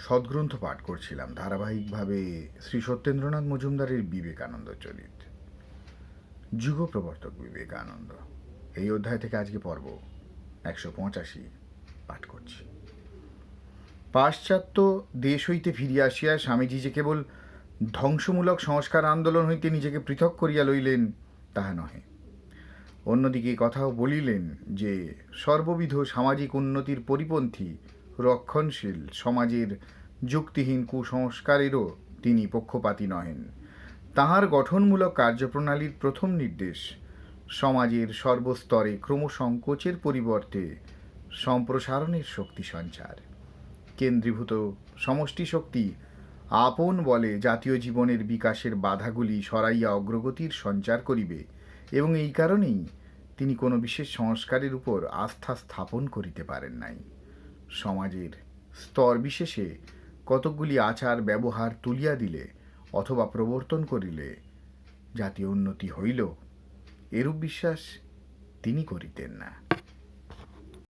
সদ্গ্রন্থ পাঠ করছিলাম ধারাবাহিকভাবে শ্রী সত্যেন্দ্রনাথ মজুমদারের বিবেকানন্দ চরিত, যুগ প্রবর্তক বিবেকানন্দ। এই অধ্যায় থেকে আজকে পর্ব 185 পাঠ করছি। পাশ্চাত্য দেশ হইতে ফিরিয়া আসিয়া স্বামীজি যে কেবল ধ্বংসমূলক সংস্কার আন্দোলন হইতে নিজেকে পৃথক করিয়া লইলেন তাহা নহে, অন্যদিকে কথাও বলিলেন যে সর্ববিধ সামাজিক উন্নতির পরিপন্থী রক্ষণশীল সমাজের যুক্তিহীন কুসংস্কারেরও তিনি পক্ষপাতী নহেন। তাহার গঠনমূলক কার্যপ্রণালীর প্রথম নির্দেশ সমাজের সর্বস্তরে ক্রমসংকোচের পরিবর্তে সম্প্রসারণের শক্তি সঞ্চার। কেন্দ্রীভূত সমষ্টি শক্তি আপন বলে জাতীয় জীবনের বিকাশের বাধাগুলি সরাইয়া অগ্রগতির সঞ্চার করিবে, এবং এই কারণেই তিনি কোনো বিশেষ সংস্কারের উপর আস্থা স্থাপন করিতে পারেন নাই। সমাজের স্তর বিশেষে কতকগুলি আচার ব্যবহার তুলিয়া দিলে অথবা প্রবর্তন করিলে জাতীয় উন্নতি হইল, এরূপ বিশ্বাস তিনি করিতেন না।